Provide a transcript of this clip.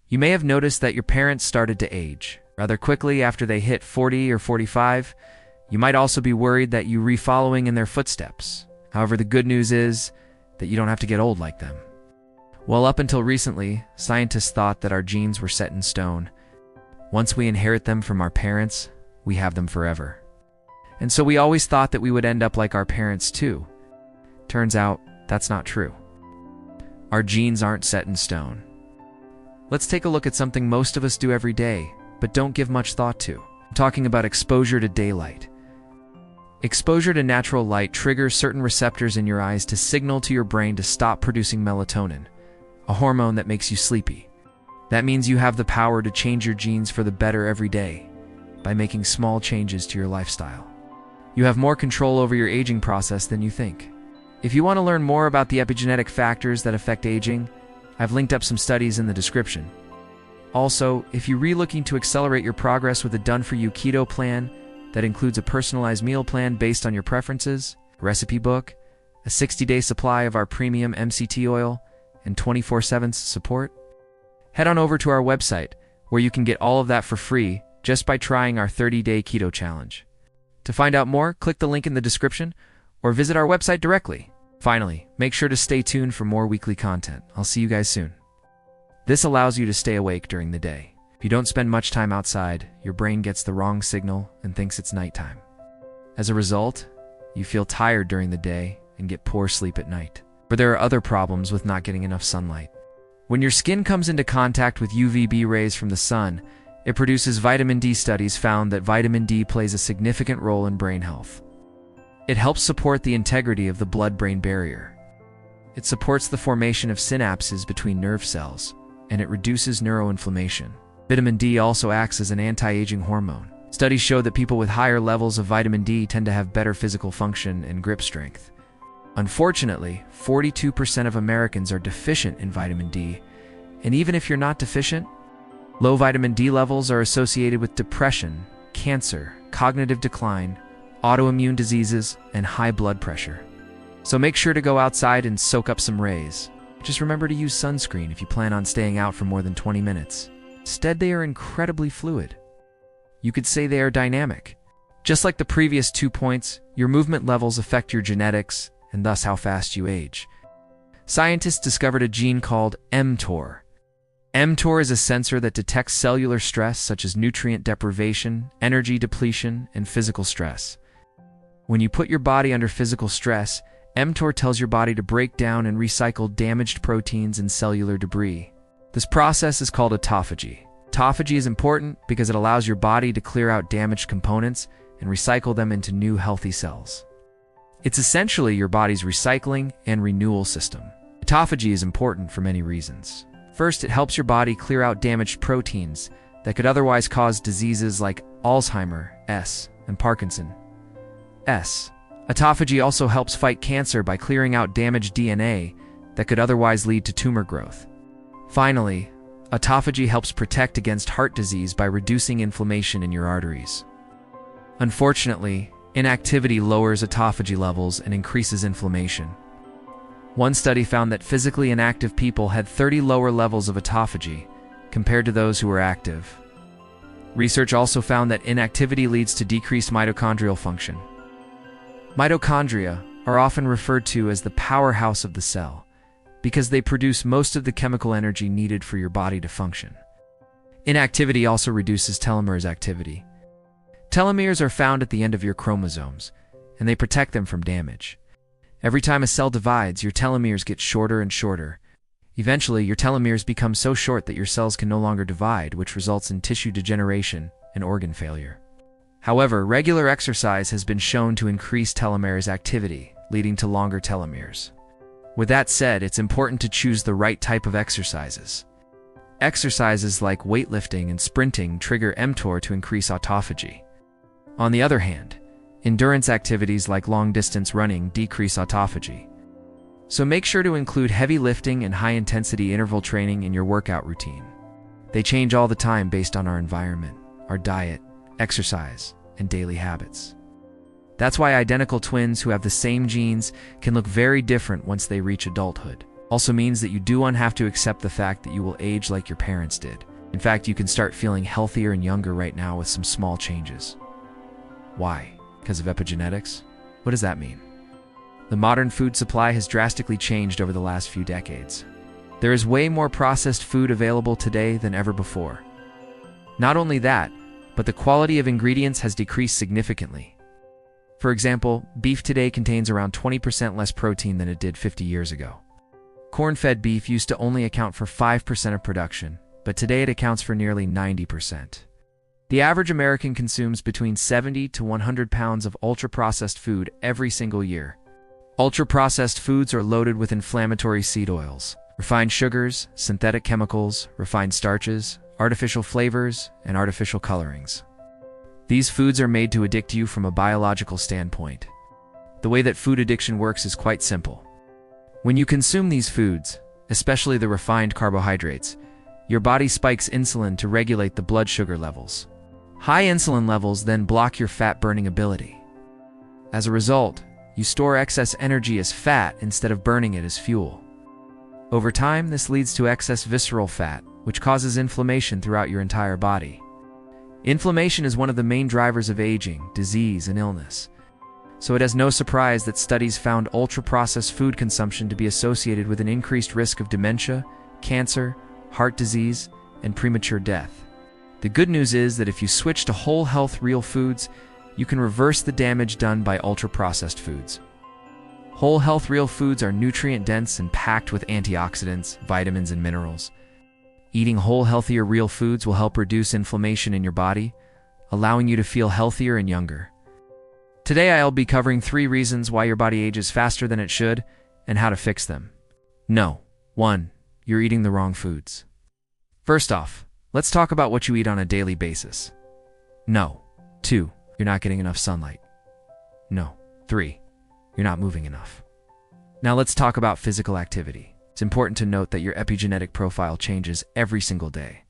You may have noticed that your parents started to age rather quickly after they hit 40 or 45. You might also be worried that you're following in their footsteps. However, the good news is that you don't have to get old like them. Well, up until recently, scientists thought that our genes were set in stone. Once we inherit them from our parents, we have them forever. And so we always thought that we would end up like our parents too. Turns out, that's not true. Our genes aren't set in stone. Let's take a look at something most of us do every day, but don't give much thought to. I'm talking about exposure to daylight. Exposure to natural light triggers certain receptors in your eyes to signal to your brain to stop producing melatonin, a hormone that makes you sleepy. That means you have the power to change your genes for the better every day by making small changes to your lifestyle. You have more control over your aging process than you think. If you want to learn more about the epigenetic factors that affect aging, I've linked up some studies in the description. Also, if you're looking to accelerate your progress with a done-for-you keto plan that includes a personalized meal plan based on your preferences, a recipe book, a 60-day supply of our premium MCT oil, and 24/7 support, head on over to our website where you can get all of that for free just by trying our 30-day keto challenge. To find out more, click the link in the description or visit our website directly. Finally, make sure to stay tuned for more weekly content. I'll see you guys soon. This allows you to stay awake during the day. If you don't spend much time outside, your brain gets the wrong signal and thinks it's nighttime. As a result, you feel tired during the day and get poor sleep at night. But there are other problems with not getting enough sunlight. When your skin comes into contact with UVB rays from the sun, it produces vitamin D. Studies found that vitamin D plays a significant role in brain health. It helps support the integrity of the blood-brain barrier. It supports the formation of synapses between nerve cells, and it reduces neuroinflammation. Vitamin D also acts as an anti-aging hormone. Studies show that people with higher levels of vitamin D tend to have better physical function and grip strength. Unfortunately, 42% of Americans are deficient in vitamin D, and even if you're not deficient, low vitamin D levels are associated with depression, cancer, cognitive decline, autoimmune diseases, and high blood pressure. So make sure to go outside and soak up some rays. Just remember to use sunscreen if you plan on staying out for more than 20 minutes. Instead, they are incredibly fluid. You could say they are dynamic. Just like the previous 2 points, your movement levels affect your genetics and thus how fast you age. Scientists discovered a gene called mTOR. mTOR is a sensor that detects cellular stress such as nutrient deprivation, energy depletion, and physical stress. When you put your body under physical stress, mTOR tells your body to break down and recycle damaged proteins and cellular debris. This process is called autophagy. Autophagy is important because it allows your body to clear out damaged components and recycle them into new healthy cells. It's essentially your body's recycling and renewal system. Autophagy is important for many reasons. First, it helps your body clear out damaged proteins that could otherwise cause diseases like Alzheimer's and Parkinson's. Autophagy also helps fight cancer by clearing out damaged DNA that could otherwise lead to tumor growth. Finally, autophagy helps protect against heart disease by reducing inflammation in your arteries. Unfortunately, inactivity lowers autophagy levels and increases inflammation. One study found that physically inactive people had 30 lower levels of autophagy compared to those who were active. Research also found that inactivity leads to decreased mitochondrial function. Mitochondria are often referred to as the powerhouse of the cell because they produce most of the chemical energy needed for your body to function. Inactivity also reduces telomerase activity. Telomeres are found at the end of your chromosomes, and they protect them from damage. Every time a cell divides, your telomeres get shorter and shorter. Eventually, your telomeres become so short that your cells can no longer divide, which results in tissue degeneration and organ failure. However, regular exercise has been shown to increase telomerase activity, leading to longer telomeres. With that said, it's important to choose the right type of exercises. Exercises like weightlifting and sprinting trigger mTOR to increase autophagy. On the other hand, endurance activities like long-distance running decrease autophagy. So make sure to include heavy lifting and high-intensity interval training in your workout routine. They change all the time based on our environment, our diet, exercise, and daily habits. That's why identical twins who have the same genes can look very different once they reach adulthood. Also means that you don't have to accept the fact that you will age like your parents did. In fact, you can start feeling healthier and younger right now with some small changes. Why? Because of epigenetics? What does that mean? The modern food supply has drastically changed over the last few decades. There is way more processed food available today than ever before. Not only that, but the quality of ingredients has decreased significantly. For example, beef today contains around 20% less protein than it did 50 years ago. Corn-fed beef used to only account for 5% of production, but today it accounts for nearly 90%. The average American consumes between 70 to 100 pounds of ultra-processed food every single year. Ultra-processed foods are loaded with inflammatory seed oils, refined sugars, synthetic chemicals, refined starches, artificial flavors, and artificial colorings. These foods are made to addict you from a biological standpoint. The way that food addiction works is quite simple. When you consume these foods, especially the refined carbohydrates, your body spikes insulin to regulate the blood sugar levels. High insulin levels then block your fat-burning ability. As a result, you store excess energy as fat instead of burning it as fuel. Over time, this leads to excess visceral fat, which causes inflammation throughout your entire body. Inflammation is one of the main drivers of aging, disease, and illness. So it is no surprise that studies found ultra-processed food consumption to be associated with an increased risk of dementia, cancer, heart disease, and premature death. The good news is that if you switch to whole health real foods, you can reverse the damage done by ultra-processed foods. Whole health real foods are nutrient-dense and packed with antioxidants, vitamins, and minerals. Eating whole healthier real foods will help reduce inflammation in your body, allowing you to feel healthier and younger. Today I'll be covering 3 reasons why your body ages faster than it should and how to fix them. No. 1. You're eating the wrong foods. First off, let's talk about what you eat on a daily basis. No. 2. You're not getting enough sunlight. No. 3. You're not moving enough. Now let's talk about physical activity. It's important to note that your epigenetic profile changes every single day.